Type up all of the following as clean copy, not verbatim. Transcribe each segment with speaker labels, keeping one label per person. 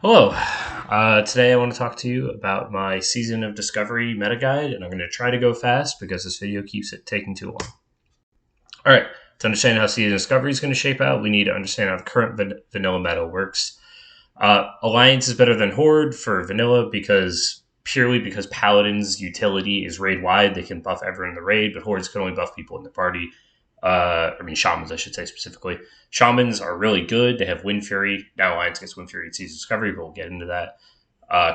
Speaker 1: Hello. Today I want to talk to you about my Season of Discovery meta guide, and I'm going to try to go fast because this video keeps it taking too long. All right, to understand how Season of Discovery is going to shape out, we need to understand how the current vanilla meta works. Alliance is better than Horde for vanilla purely because Paladin's utility is raid wide. They can buff everyone in the raid, but Hordes can only buff people in the party. Shamans, I should say specifically. Shamans are really good. They have Wind Fury. Now Alliance gets Wind Fury at Season Discovery, but we'll get into that.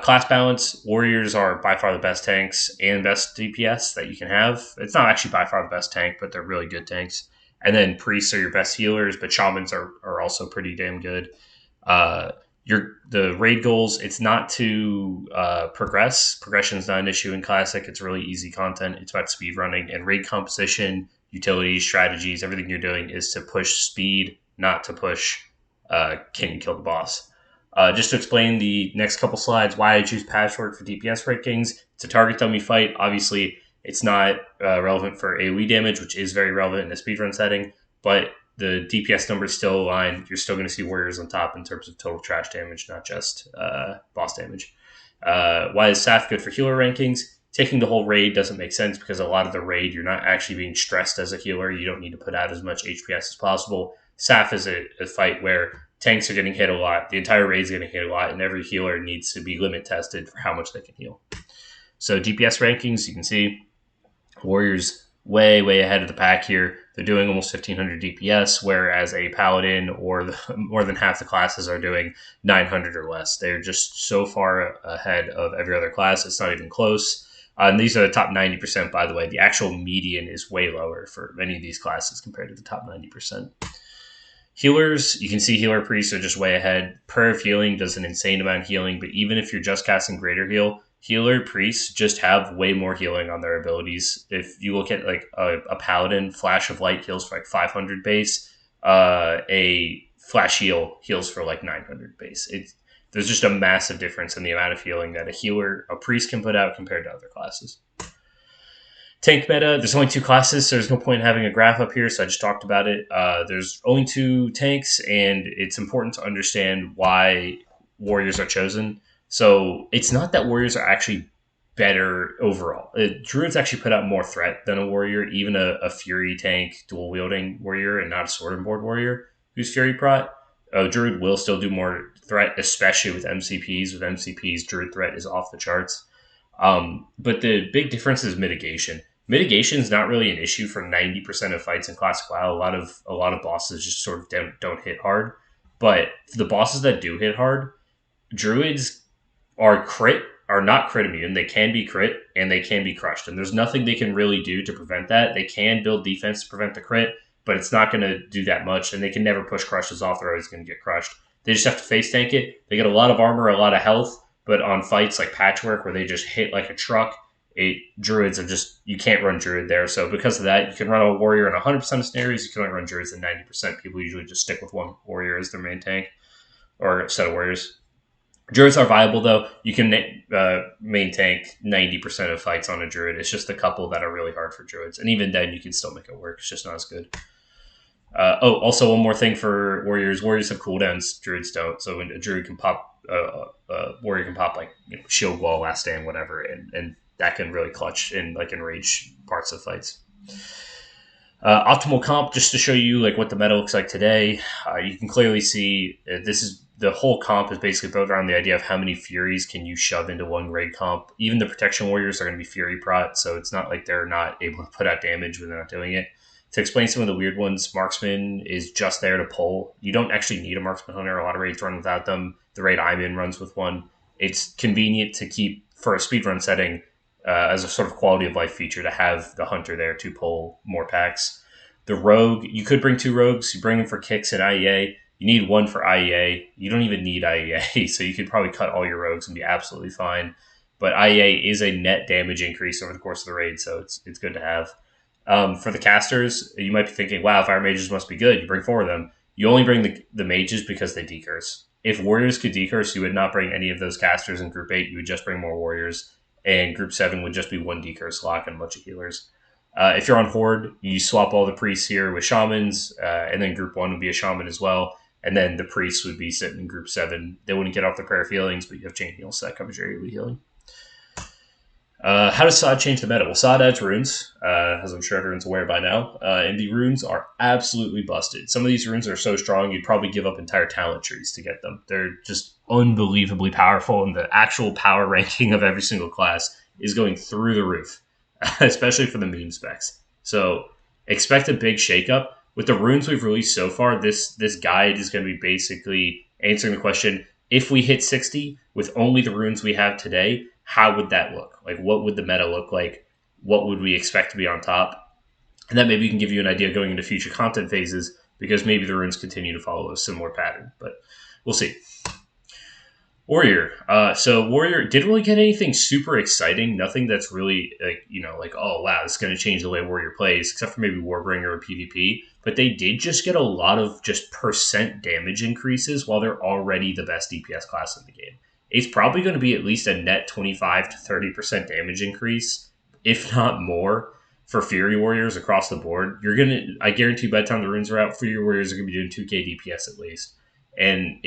Speaker 1: Class balance, Warriors are by far the best tanks and best DPS that you can have. It's not actually by far the best tank, but they're really good tanks. And then Priests are your best healers, but Shamans are also pretty damn good. The raid goals, it's not to progress. Progression is not an issue in Classic. It's really easy content. It's about speed running. And raid composition, utilities, strategies, everything you're doing is to push speed, not to push can you kill the boss. Just to explain the next couple slides, why I choose Patchwork for DPS rankings. It's a target dummy fight. Obviously, it's not relevant for AoE damage, which is very relevant in a speedrun setting, but the DPS numbers still align. You're still going to see Warriors on top in terms of total trash damage, not just boss damage. Why is SAF good for healer rankings? Taking the whole raid doesn't make sense because a lot of the raid, you're not actually being stressed as a healer. You don't need to put out as much HPS as possible. SAF is a fight where tanks are getting hit a lot. The entire raid is getting hit a lot, and every healer needs to be limit tested for how much they can heal. So DPS rankings, you can see Warriors way ahead of the pack here. They're doing almost 1500 DPS, whereas a Paladin or more than half the classes are doing 900 or less. They're just so far ahead of every other class. It's not even close. And these are the top 90%, by the way. The actual median is way lower for many of these classes compared to the top 90%. Healers, you can see healer priests are just way ahead. Prayer of Healing does an insane amount of healing, but even if you're just casting Greater Heal, healer priests just have way more healing on their abilities. If you look at like a Paladin, Flash of Light heals for like 500 base. A Flash Heal heals for like 900 base. There's just a massive difference in the amount of healing that a priest can put out compared to other classes. Tank meta, there's only two classes, so there's no point in having a graph up here, so I just talked about it. There's only two tanks, and it's important to understand why Warriors are chosen. So it's not that Warriors are actually better overall. Druids actually put out more threat than a Warrior, even a Fury tank dual-wielding Warrior and not a Sword and Board Warrior who's Fury Prot. Druid will still do more threat, especially with MCPs. With MCPs, Druid threat is off the charts. But the big difference is mitigation. Mitigation is not really an issue for 90% of fights in Classic WoW. A lot of bosses just sort of don't hit hard. But the bosses that do hit hard, Druids are not crit immune. They can be crit and they can be crushed. And there's nothing they can really do to prevent that. They can build defense to prevent the crit, but it's not going to do that much. And they can never push crushes off. They're always going to get crushed. They just have to face tank it. They get a lot of armor, a lot of health, but on fights like Patchwork where they just hit like a truck, Druids are just, you can't run Druid there. So because of that, you can run a Warrior in 100% of scenarios. You can only run Druids in 90%. People usually just stick with one Warrior as their main tank or set of Warriors. Druids are viable, though. You can main tank 90% of fights on a Druid. It's just a couple that are really hard for Druids. And even then, you can still make it work. It's just not as good. Also, one more thing for Warriors. Warriors have cooldowns. Druids don't. So when a Druid can pop, Warrior can pop like Shield Wall, Last Stand, whatever. And that can really clutch in like enrage parts of fights. Optimal comp, just to show you like what the meta looks like today. You can clearly see the whole comp is basically built around the idea of how many Furies can you shove into one raid comp. Even the Protection Warriors are going to be Fury Prot, so it's not like they're not able to put out damage when they're not doing it. To explain some of the weird ones, Marksman is just there to pull. You don't actually need a Marksman Hunter. A lot of raids run without them. The raid I'm in runs with one. It's convenient to keep, for a speedrun setting, as a sort of quality of life feature to have the Hunter there to pull more packs. The Rogue, you could bring two Rogues. You bring them for kicks and IEA. You need one for IEA. You don't even need IEA, so you could probably cut all your Rogues and be absolutely fine. But IEA is a net damage increase over the course of the raid, so it's good to have. For the casters, you might be thinking, wow, Fire Mages must be good. You bring four of them. You only bring the Mages because they decurse. If Warriors could decurse, you would not bring any of those casters in Group 8. You would just bring more Warriors. And Group 7 would just be one decurse lock and a bunch of healers. If you're on Horde, you swap all the priests here with Shamans, and then Group 1 would be a Shaman as well. And then the Priest would be sitting in group 7. They wouldn't get off the Prayer of Feelings, but you have Chain Heal, so that covers your AoE healing. How does SoD change the meta? Well, SoD adds runes, as I'm sure everyone's aware by now, and the runes are absolutely busted. Some of these runes are so strong, you'd probably give up entire talent trees to get them. They're just unbelievably powerful, and the actual power ranking of every single class is going through the roof, especially for the meme specs. So expect a big shakeup. With the runes we've released so far, this guide is going to be basically answering the question, if we hit 60 with only the runes we have today, how would that look? Like, what would the meta look like? What would we expect to be on top? And that maybe can give you an idea going into future content phases, because maybe the runes continue to follow a similar pattern, but we'll see. Warrior. So Warrior didn't really get anything super exciting. Nothing that's really like, oh wow, this is going to change the way Warrior plays, except for maybe Warbringer or PvP. But they did just get a lot of just percent damage increases while they're already the best DPS class in the game. It's probably going to be at least a net 25 to 30% damage increase, if not more, for Fury Warriors across the board. I guarantee by the time the runes are out, Fury Warriors are going to be doing 2k DPS at least. And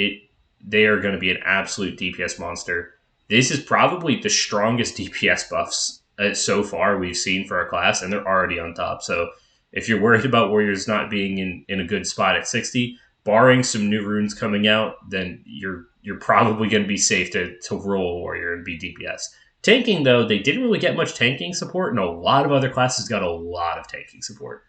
Speaker 1: they are going to be an absolute DPS monster. This is probably the strongest DPS buffs so far we've seen for our class, and they're already on top. So if you're worried about Warriors not being in a good spot at 60, barring some new runes coming out, then you're probably going to be safe to roll a Warrior and be DPS. Tanking, though, they didn't really get much tanking support, and a lot of other classes got a lot of tanking support.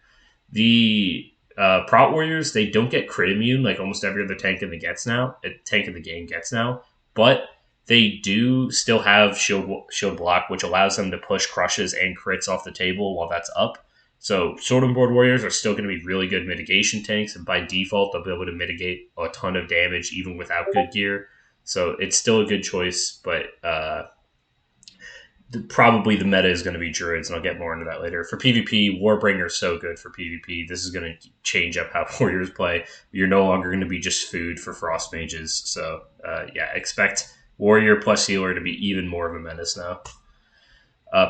Speaker 1: The Prot Warriors, they don't get crit immune like almost every other tank in the game gets now, but they do still have shield block, which allows them to push crushes and crits off the table while that's up. So Sword and Board Warriors are still going to be really good mitigation tanks, and by default, they'll be able to mitigate a ton of damage even without good gear. So it's still a good choice, but probably the meta is going to be Druids, and I'll get more into that later. For PvP, Warbringer is so good for PvP. This is going to change up how Warriors play. You're no longer going to be just food for Frost Mages. So, expect Warrior plus Healer to be even more of a menace now.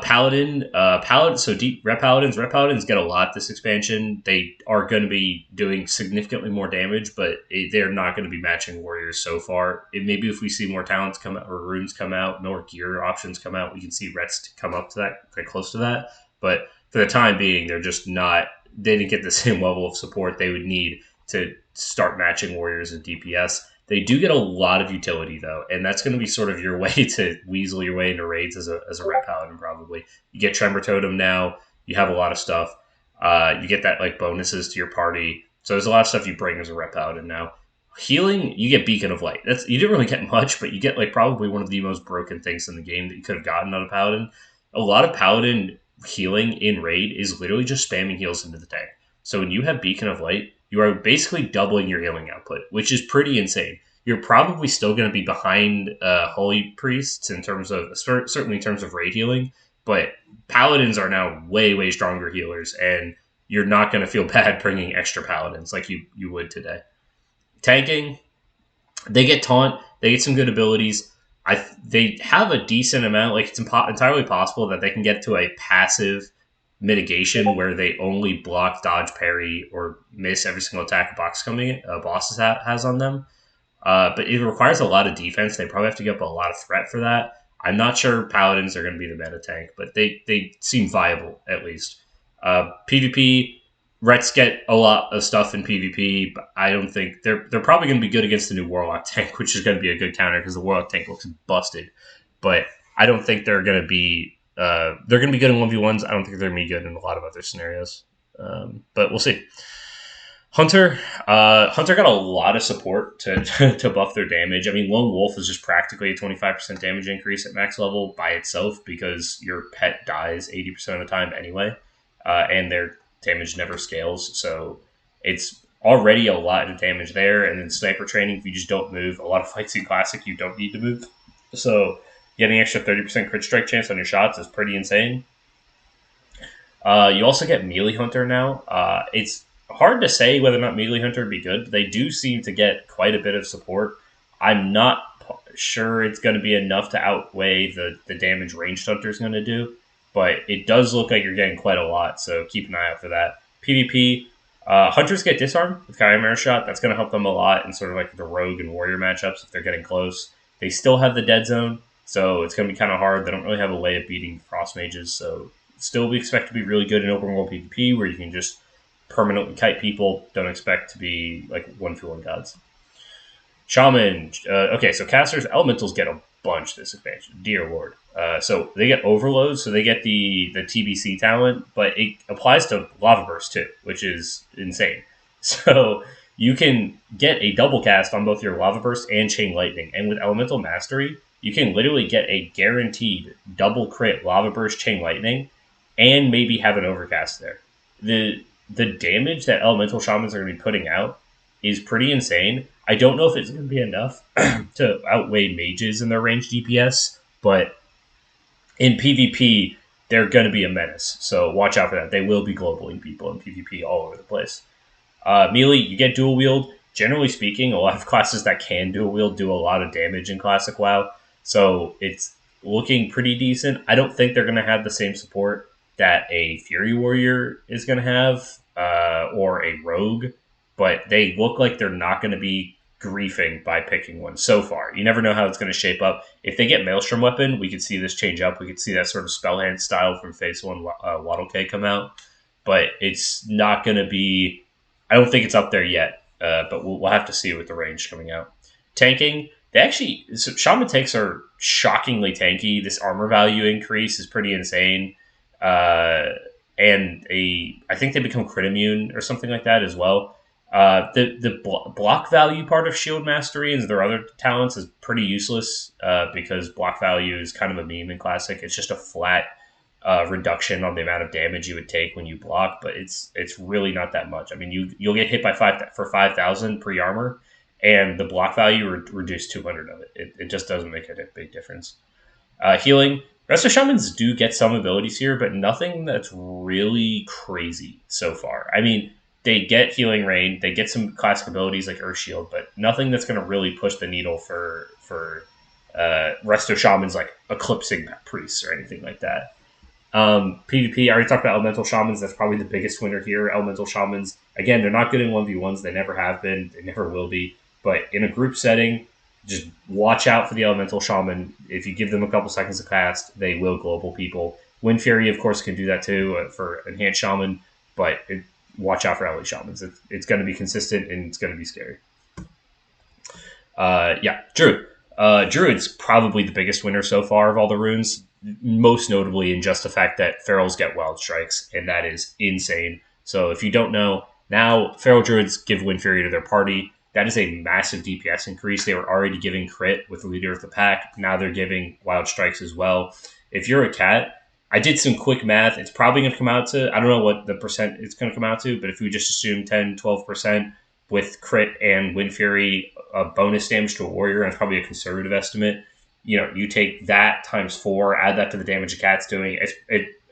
Speaker 1: Paladin, so Rep Paladins get a lot this expansion. They are going to be doing significantly more damage, but they're not going to be matching Warriors so far. Maybe if we see more talents come out, or runes come out, more gear options come out, we can see Rets come up to that, quite close to that. But for the time being, they're just not, they didn't get the same level of support they would need to start matching Warriors and DPS. They do get a lot of utility, though, and that's going to be sort of your way to weasel your way into raids as a Rep Paladin, probably. You get Tremor Totem now. You have a lot of stuff. You get that like bonuses to your party. So there's a lot of stuff you bring as a Rep Paladin now. Healing, you get Beacon of Light. You didn't really get much, but you get like probably one of the most broken things in the game that you could have gotten out of Paladin. A lot of Paladin healing in raid is literally just spamming heals into the tank. So when you have Beacon of Light, you are basically doubling your healing output, which is pretty insane. You're probably still going to be behind Holy Priests in terms of, certainly in terms of raid healing, but Paladins are now way, way stronger healers, and you're not going to feel bad bringing extra Paladins like you would today. Tanking, they get Taunt, they get some good abilities. They have a decent amount, like it's entirely possible that they can get to a passive mitigation where they only block, dodge, parry, or miss every single attack a boss has on them. But it requires a lot of defense. They probably have to get up a lot of threat for that. I'm not sure Paladins are going to be the meta tank, but they seem viable, at least. PvP, Rets get a lot of stuff in PvP, but I don't think they're probably going to be good against the new Warlock tank, which is going to be a good counter because the Warlock tank looks busted. But I don't think they're going to be they're going to be good in 1v1s. I don't think they're going to be good in a lot of other scenarios. But we'll see. Hunter got a lot of support to buff their damage. I mean, Lone Wolf is just practically a 25% damage increase at max level by itself because your pet dies 80% of the time anyway, and their damage never scales. So it's already a lot of damage there. And then Sniper Training, if you just don't move, a lot of fights in Classic, you don't need to move. So getting extra 30% crit strike chance on your shots is pretty insane. You also get Melee Hunter now. It's hard to say whether or not Melee Hunter would be good, but they do seem to get quite a bit of support. I'm not sure it's going to be enough to outweigh the damage Ranged Hunter is going to do, but it does look like you're getting quite a lot, so keep an eye out for that. PvP, Hunters get disarmed with Chimera Shot. That's going to help them a lot in sort of like the rogue and warrior matchups if they're getting close. They still have the dead zone, so it's going to be kind of hard. They don't really have a way of beating frost mages, so still we expect to be really good in open world PvP where you can just permanently kite people. Don't expect to be like 1v1 gods. Shaman. Okay, so casters, elementals get a bunch this expansion. Dear Lord. So they get overload, so they get the TBC talent, but it applies to Lava Burst too, which is insane. So you can get a double cast on both your Lava Burst and Chain Lightning, and with Elemental Mastery, you can literally get a guaranteed double crit Lava Burst Chain Lightning, and maybe have an overcast there. The damage that Elemental Shamans are going to be putting out is pretty insane. I don't know if it's going to be enough to outweigh mages in their range DPS, but in PvP, they're going to be a menace. So watch out for that. They will be globaling people in PvP all over the place. Melee, you get dual wield. Generally speaking, a lot of classes that can dual wield do a lot of damage in Classic WoW. So it's looking pretty decent. I don't think they're going to have the same support that a Fury Warrior is going to have or a Rogue, but they look like they're not going to be griefing by picking one so far. You never know how it's going to shape up. If they get Maelstrom Weapon, we could see this change up. We could see that sort of Spellhand style from Phase 1 Waddle K come out, but it's not going to be... I don't think it's up there yet, but we'll have to see with the range coming out. Tanking, Shaman tanks are shockingly tanky. This armor value increase is pretty insane. And I think they become crit immune or something like that as well. The block value part of Shield Mastery and their other talents is pretty useless because block value is kind of a meme in Classic. It's just a flat reduction on the amount of damage you would take when you block, but it's really not that much. I mean, you'll get hit by 5,000 pre-armor, and the block value reduced 200 of it. It just doesn't make a big difference. Healing. Resto Shamans do get some abilities here, but nothing that's really crazy so far. I mean, they get Healing Rain, they get some classic abilities like Earth Shield, but nothing that's going to really push the needle for Resto Shamans like eclipsing priests or anything like that. PvP, I already talked about Elemental Shamans. That's probably the biggest winner here. Elemental Shamans, again, they're not good in 1v1s. They never have been. They never will be. But in a group setting, just watch out for the Elemental Shaman. If you give them a couple seconds to cast, they will global people. Wind Fury, of course, can do that too for Enhanced Shaman, but watch out for LA Shamans. It's going to be consistent and it's going to be scary. Druid. Druid's probably the biggest winner so far of all the runes, most notably in just the fact that Ferals get Wild Strikes, and that is insane. So if you don't know, now Feral Druids give Wind Fury to their party. That is a massive DPS increase. They were already giving crit with the Leader of the Pack. Now they're giving Wild Strikes as well. If you're a cat, I did some quick math. It's probably going to come out to, I don't know what the percent it's going to come out to, but if we just assume 10, 12% with crit and Wind Fury bonus damage to a warrior, and it's probably a conservative estimate, you take that times 4, add that to the damage a cat's doing.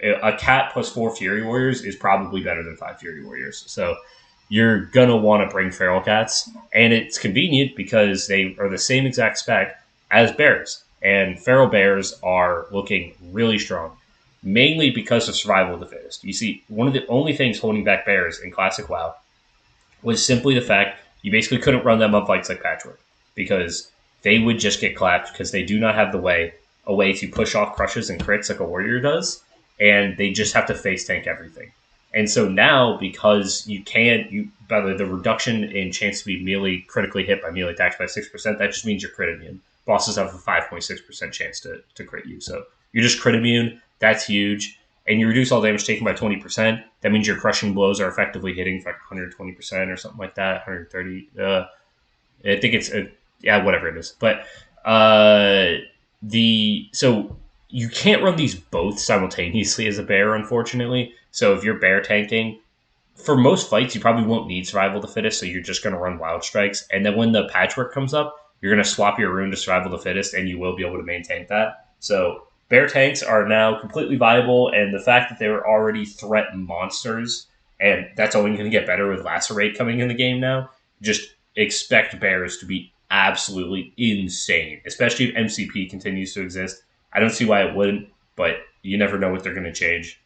Speaker 1: A cat plus 4 Fury Warriors is probably better than 5 Fury Warriors. So you're going to want to bring Feral Cats, and it's convenient because they are the same exact spec as Bears, and Feral Bears are looking really strong, mainly because of Survival of the Fittest. You see, one of the only things holding back Bears in Classic WoW was simply the fact you basically couldn't run them on fights like Patchwork, because they would just get clapped because they do not have a way to push off crushes and crits like a warrior does, and they just have to face tank everything. And so now, because by the reduction in chance to be melee critically hit by melee attacks by 6%, that just means you're crit immune. Bosses have a 5.6% chance to crit you. So you're just crit immune. That's huge. And you reduce all damage taken by 20%. That means your crushing blows are effectively hitting for like 120% or something like that, 130. I think it's, whatever it is. But so you can't run these both simultaneously as a bear, unfortunately. So if you're bear tanking, for most fights, you probably won't need Survival of the Fittest, so you're just going to run Wild Strikes. And then when the Patchwork comes up, you're going to swap your rune to Survival of the Fittest, and you will be able to maintain that. So bear tanks are now completely viable, and the fact that they were already threat monsters, and that's only going to get better with Lacerate coming in the game now, just expect bears to be absolutely insane, especially if MCP continues to exist. I don't see why it wouldn't, but you never know what they're going to change.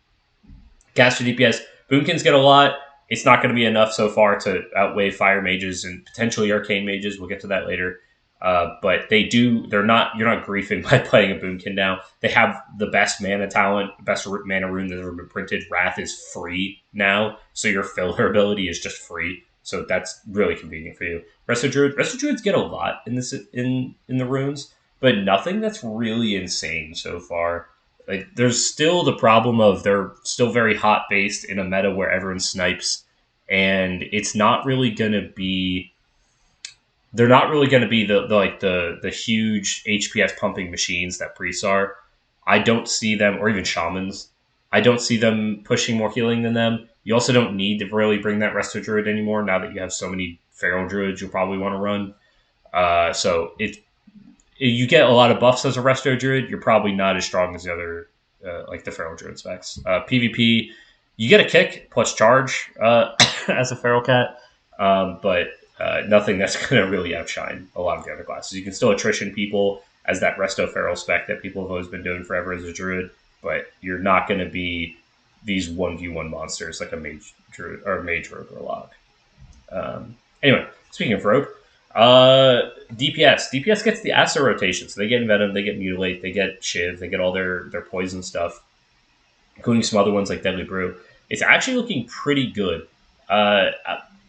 Speaker 1: Caster DPS, Boomkins get a lot. It's not going to be enough so far to outweigh fire mages and potentially arcane mages. We'll get to that later. But they're not, you're not griefing by playing a Boomkin now. They have the best mana talent, best mana rune that's ever been printed. Wrath is free now, so your filler ability is just free. So that's really convenient for you. Resto Druids get a lot in the runes, but nothing that's really insane so far. Like, there's still the problem of they're still very hot based in a meta where everyone snipes, and it's not really gonna be. They're not really going to be the huge HPS pumping machines that priests are. I don't see them, or even shamans. I don't see them pushing more healing than them. You also don't need to really bring that Resto Druid anymore now that you have so many Feral Druids you'll probably want to run. So if you get a lot of buffs as a Resto Druid, you're probably not as strong as the other, like the Feral Druid specs. PvP, you get a kick plus charge as a Feral Cat, but nothing that's going to really outshine a lot of the other classes. You can still attrition people as that Resto Feral spec that people have always been doing forever as a Druid, but you're not going to be these 1v1 monsters like a Mage Druid or Mage Rogue or Log. Anyway, speaking of Rogue, DPS gets the Asa rotation, so they get Venom, they get Mutilate, they get Shiv, they get all their poison stuff, including some other ones like Deadly Brew. It's actually looking pretty good.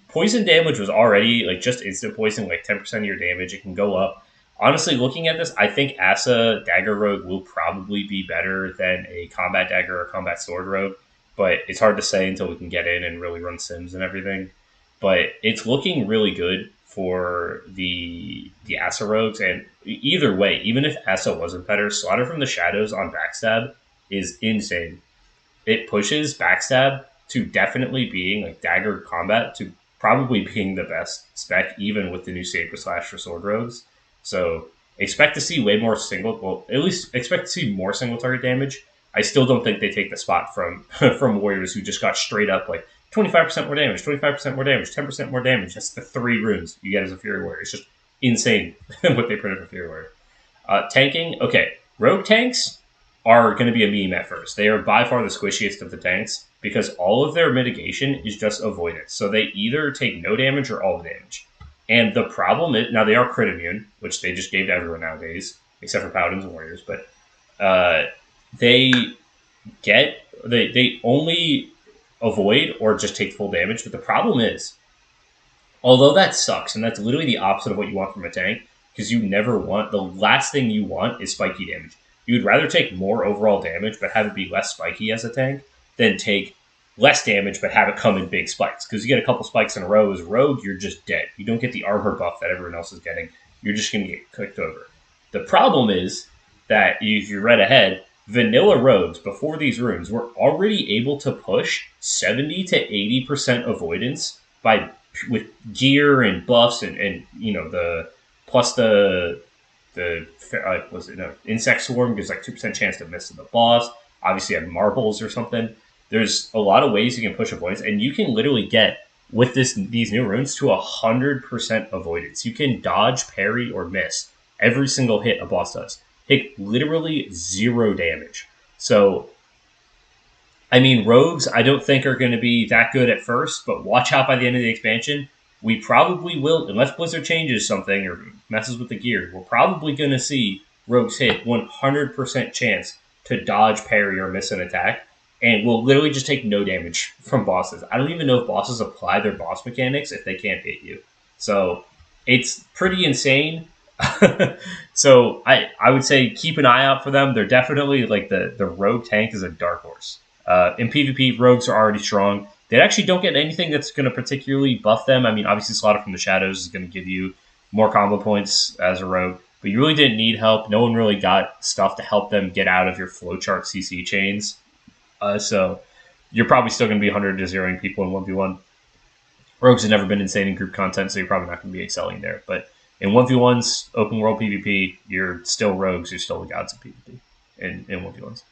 Speaker 1: Poison damage was already, like, just instant poison, like 10% of your damage. It can go up. Honestly, looking at this, I think Asa Dagger Rogue will probably be better than a Combat Dagger or Combat Sword Rogue, but it's hard to say until we can get in and really run sims and everything. But it's looking really good for the Asa Rogues, and either way, even if Asa wasn't better, Slaughter from the Shadows on Backstab is insane. It pushes Backstab to definitely being, like, Dagger Combat to probably being the best spec, even with the new Saber Slash for Sword Rogues. So expect to see way more at least expect to see more single target damage. I still don't think they take the spot from from Warriors who just got straight up like 25% more damage, 25% more damage, 10% more damage. That's the 3 runes you get as a Fury Warrior. It's just insane what they printed for Fury Warrior. Tanking, okay. Rogue tanks are going to be a meme at first. They are by far the squishiest of the tanks because all of their mitigation is just avoidance. So they either take no damage or all the damage. And the problem is, now they are crit immune, which they just gave to everyone nowadays, except for Paladins and Warriors, but they only avoid or just take full damage. But the problem is, although that sucks, and that's literally the opposite of what you want from a tank, because you never want, the last thing you want is spiky damage. You would rather take more overall damage, but have it be less spiky as a tank, than take less damage, but have it come in big spikes. Because you get a couple spikes in a row as a rogue, you're just dead. You don't get the armor buff that everyone else is getting. You're just going to get clicked over. The problem is that, if you read ahead, vanilla rogues, before these runes, were already able to push 70 to 80% avoidance with gear and buffs and you know, Insect Swarm gives like 2% chance to miss the boss. Obviously, you have marbles or something. There's a lot of ways you can push avoidance, and you can literally get, with these new runes, to 100% avoidance. You can dodge, parry, or miss every single hit a boss does. Take literally 0 damage. So, I mean, rogues I don't think are going to be that good at first, but watch out by the end of the expansion. We probably will, unless Blizzard changes something or messes with the gear, we're probably going to see rogues hit 100% chance to dodge, parry, or miss an attack, and will literally just take no damage from bosses. I don't even know if bosses apply their boss mechanics if they can't hit you. So it's pretty insane. So I would say keep an eye out for them. They're definitely like the rogue tank is a dark horse. In PvP, rogues are already strong. They actually don't get anything that's going to particularly buff them. I mean, obviously, Slaughter from the Shadows is going to give you more combo points as a rogue, but you really didn't need help. No one really got stuff to help them get out of your flowchart CC chains. So you're probably still going to be 100 to 0ing people in 1v1. Rogues have never been insane in group content, so you're probably not going to be excelling there. But in 1v1s, open world PvP, you're still rogues. You're still the gods of PvP in 1v1s.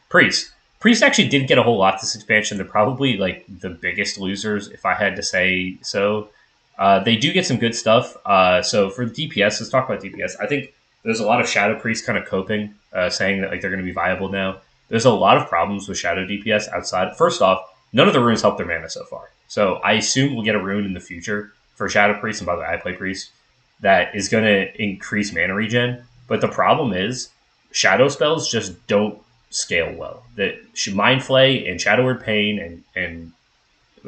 Speaker 1: Priests actually didn't get a whole lot this expansion. They're probably like the biggest losers, if I had to say so. They do get some good stuff. So for the DPS, let's talk about DPS. I think there's a lot of Shadow Priests kind of coping, saying that like they're going to be viable now. There's a lot of problems with Shadow DPS outside. First off, none of the runes help their mana so far. So I assume we'll get a rune in the future for Shadow Priest, and by the way, I play Priest, that is going to increase mana regen. But the problem is, Shadow spells just don't scale well. That Mind Flay and Shadow Word Pain and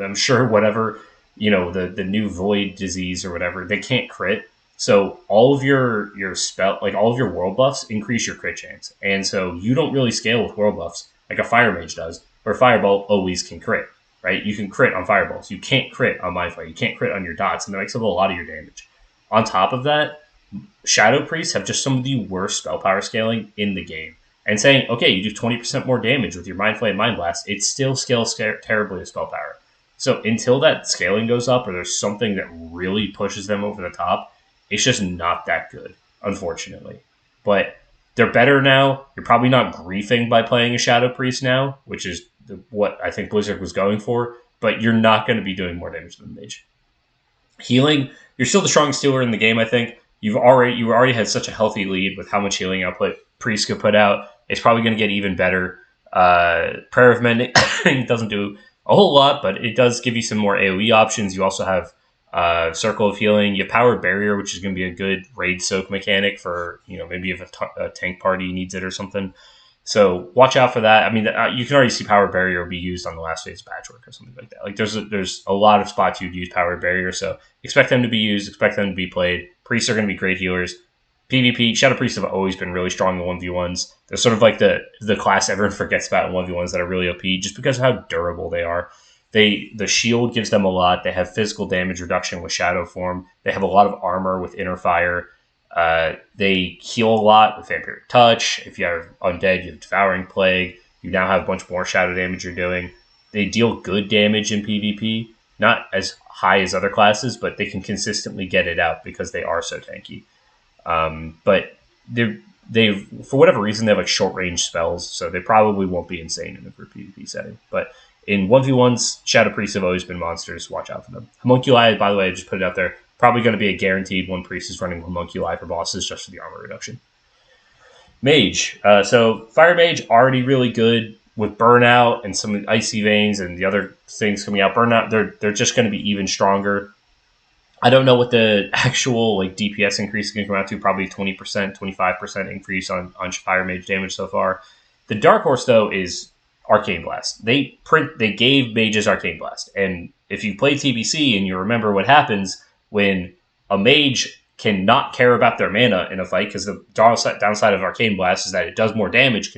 Speaker 1: I'm sure whatever, the new Void disease or whatever, they can't crit. So all of your spell, like all of your world buffs, increase your crit chance, and so you don't really scale with world buffs like a Fire Mage does, where Fireball always can crit. Right, you can crit on Fireballs, you can't crit on Mind Flay, you can't crit on your dots, and that makes up a lot of your damage. On top of that, Shadow Priests have just some of the worst spell power scaling in the game. And saying, okay, you do 20% more damage with your Mind Flay and Mind Blast, it still scales terribly with spell power. So until that scaling goes up or there's something that really pushes them over the top, it's just not that good, unfortunately. But they're better now. You're probably not griefing by playing a Shadow Priest now, which is what I think Blizzard was going for, but you're not going to be doing more damage than the Mage. Healing, you're still the strongest healer in the game, I think. You already had such a healthy lead with how much healing output Priest could put out. It's probably going to get even better. Prayer of Mending doesn't do a whole lot, but it does give you some more AoE options. You also have Circle of Healing. You have Power Barrier, which is going to be a good raid soak mechanic for, maybe if a tank party needs it or something. So watch out for that. I mean, you can already see Power Barrier be used on the last phase Patchwork or something like that. Like there's a lot of spots you'd use Power Barrier, so expect them to be used, expect them to be played. Priests are going to be great healers. PvP, Shadow Priests have always been really strong in 1v1s. They're sort of like the class everyone forgets about in 1v1s that are really OP just because of how durable they are. The shield gives them a lot. They have physical damage reduction with Shadow Form. They have a lot of armor with Inner Fire. They heal a lot with Vampiric Touch. If you have Undead, you have Devouring Plague. You now have a bunch more shadow damage you're doing. They deal good damage in PvP. Not as high as other classes, but they can consistently get it out because they are so tanky. But they for whatever reason, they have like short range spells, so they probably won't be insane in a group PvP setting. But in 1v1s, Shadow Priests have always been monsters. Watch out for them. Homunculi, by the way, I just put it out there. Probably going to be a guaranteed one priest is running Homunculi for bosses just for the armor reduction. Mage. So Fire Mage, already really good with Burnout and some Icy Veins and the other things coming out. Burnout, they're just going to be even stronger. I don't know what the actual DPS increase is going to come out to. Probably 20%, 25% increase on Fire Mage damage so far. The Dark Horse, though, is Arcane Blast. They gave mages Arcane Blast. And if you play TBC and you remember what happens when a mage cannot care about their mana in a fight, because the downside of Arcane Blast is that it does more damage,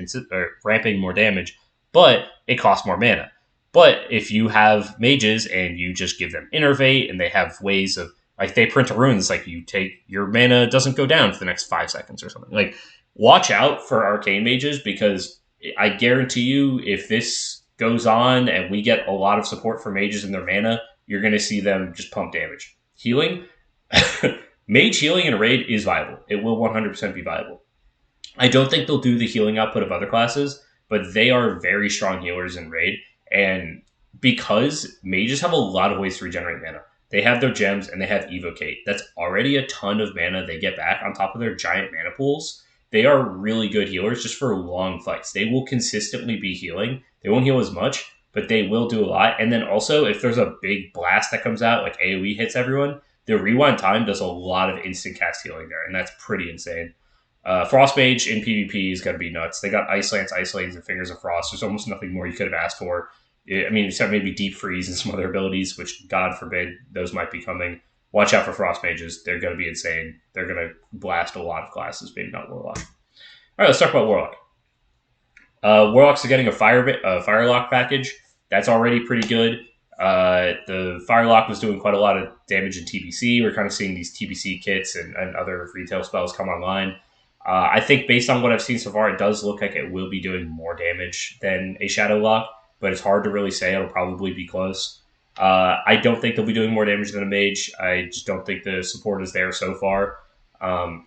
Speaker 1: ramping more damage, but it costs more mana. But if you have mages and you just give them Innervate and they have ways of, they print a rune, it's like you take, your mana doesn't go down for the next 5 seconds or something. Watch out for Arcane Mages, because I guarantee you if this goes on and we get a lot of support for mages and their mana, you're going to see them just pump damage. Healing, mage healing in a raid is viable. It will 100% be viable. I don't think they'll do the healing output of other classes, but they are very strong healers in raid. And because mages have a lot of ways to regenerate mana, they have their gems and they have Evocate. That's already a ton of mana they get back on top of their giant mana pools. They are really good healers just for long fights. They will consistently be healing. They won't heal as much, but they will do a lot. And then also, if there's a big blast that comes out, like AoE hits everyone, the rewind time does a lot of instant cast healing there, and that's pretty insane. Frost Mage in PvP is going to be nuts. They got Ice Lance, and Fingers of Frost. There's almost nothing more you could have asked for. I mean, except maybe Deep Freeze and some other abilities, which, God forbid, those might be coming. Watch out for Frost Mages. They're going to be insane. They're going to blast a lot of classes, maybe not Warlock. All right, let's talk about Warlock. Warlocks are getting a Firelock package. That's already pretty good. The Firelock was doing quite a lot of damage in TBC. We're kind of seeing these TBC kits and other retail spells come online. I think based on what I've seen so far, it does look like it will be doing more damage than a Shadow Lock, but it's hard to really say. It'll probably be close. I don't think they'll be doing more damage than a Mage. I just don't think the support is there so far.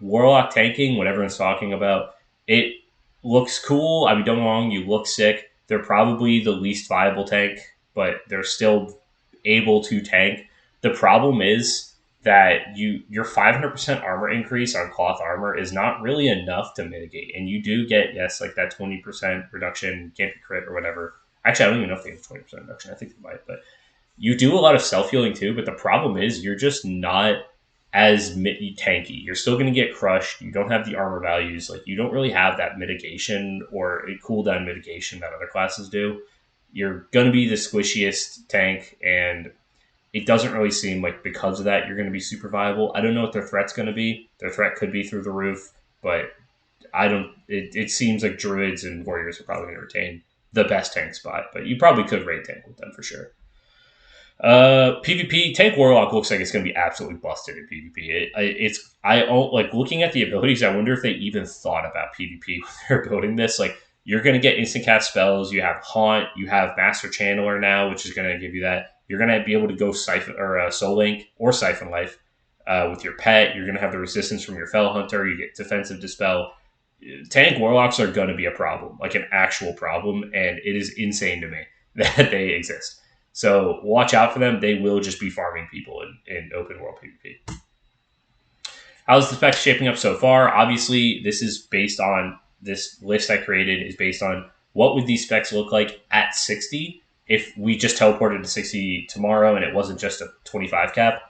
Speaker 1: Warlock tanking, what everyone's talking about, it looks cool. I mean, don't get me wrong, you look sick. They're probably the least viable tank, but they're still able to tank. The problem is that your 500% armor increase on cloth armor is not really enough to mitigate. And you do get, yes, like that 20% reduction, can't be crit or whatever. Actually, I don't even know if they have 20% reduction. I think they might, but You do a lot of self-healing too, but the problem is you're just not as tanky. You're still going to get crushed. You don't have the armor values. Like, you don't really have that mitigation or a cooldown mitigation that other classes do. You're going to be the squishiest tank, and it doesn't really seem like because of that you're going to be super viable. I don't know what their threat's going to be. Their threat could be through the roof, but I don't. It seems like druids and warriors are probably going to retain the best tank spot, but you probably could raid tank with them for sure. PvP, tank warlock looks like it's going to be absolutely busted in PvP. I like looking at the abilities. I wonder if they even thought about PvP when they're building this. Like, you're going to get instant cast spells. You have haunt. You have master channeler now, which is going to give you that. You're going to be able to go siphon or soul link or siphon life with your pet. You're going to have the resistance from your fel hunter. You get defensive dispel. Tank warlocks are going to be a problem, like an actual problem, and it is insane to me that they exist. So watch out for them. They will just be farming people in open world PvP. How's the specs shaping up so far? Obviously, this is based on this list I created is based on what would these specs look like at 60 if we just teleported to 60 tomorrow and it wasn't just a 25 cap.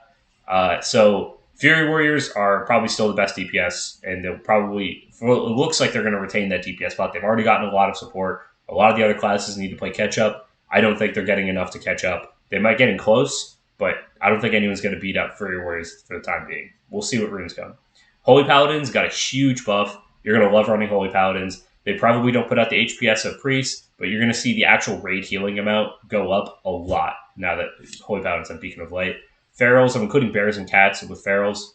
Speaker 1: So Fury Warriors are probably still the best DPS, and they'll probably, it looks like they're going to retain that DPS spot. They've already gotten a lot of support. A lot of the other classes need to play catch up. I don't think they're getting enough to catch up. They might get in close, but I don't think anyone's going to beat up Fury Warriors for the time being. We'll see what runes come. Holy Paladins got a huge buff. You're going to love running Holy Paladins. They probably don't put out the HPS of Priests, but you're going to see the actual raid healing amount go up a lot now that Holy Paladins have Beacon of Light. Ferals, I'm including bears and cats with Ferals.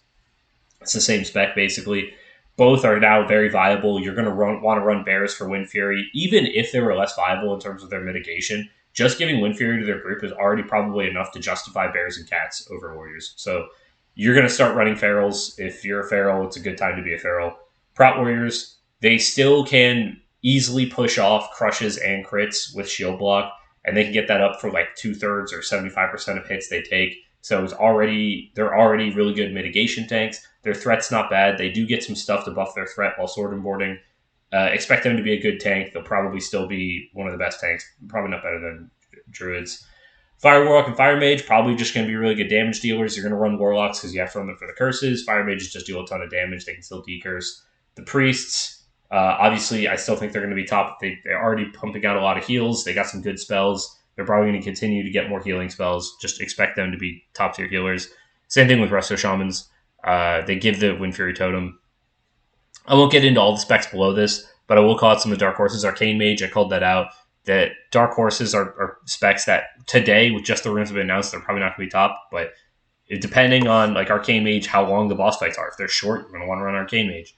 Speaker 1: It's the same spec, basically. Both are now very viable. You're going to want to run bears for Wind Fury, even if they were less viable in terms of their mitigation. Just giving Wind Fury to their group is already probably enough to justify bears and cats over warriors. So you're going to start running ferals. If you're a feral, it's a good time to be a feral. Prot warriors, they still can easily push off crushes and crits with shield block, and they can get that up for like 2/3 or 75% of hits they take. So they're already really good mitigation tanks. Their threat's not bad. They do get some stuff to buff their threat while sword and boarding. Expect them to be a good tank. They'll probably still be one of the best tanks. Probably not better than druids. Fire Warlock and Fire Mage, probably just going to be really good damage dealers. You're going to run Warlocks because you have to run them for the curses. Fire Mages just do a ton of damage. They can still decurse. The Priests, obviously, I still think they're going to be top. They're already pumping out a lot of heals. They got some good spells. They're probably going to continue to get more healing spells. Just expect them to be top-tier healers. Same thing with Resto Shamans. They give the Wind Fury Totem. I won't get into all the specs below this, but I will call out some of the Dark Horses. Arcane Mage, I called that out. That Dark Horses are specs that today, with just the runes have been announced, they're probably not going to be top. But depending on like Arcane Mage, how long the boss fights are. If they're short, you're going to want to run Arcane Mage.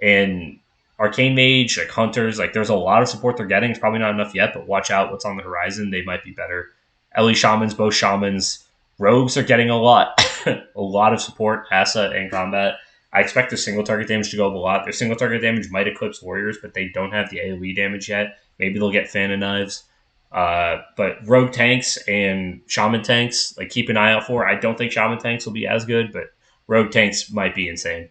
Speaker 1: And Arcane Mage, like Hunters, like there's a lot of support they're getting. It's probably not enough yet, but watch out what's on the horizon. They might be better. Ellie Shamans, both Shamans. Rogues are getting a lot. A lot of support, Asa, and combat. I expect their single target damage to go up a lot. Their single target damage might eclipse Warriors, but they don't have the AoE damage yet. Maybe they'll get Fan and Knives. But Rogue tanks and Shaman tanks, like keep an eye out for. I don't think Shaman tanks will be as good, but Rogue tanks might be insane.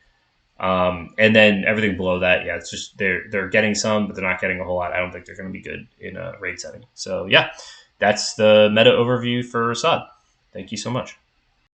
Speaker 1: And then everything below that, yeah, it's just they're getting some, but they're not getting a whole lot. I don't think they're going to be good in a raid setting. So yeah, that's the meta overview for SoD. Thank you so much.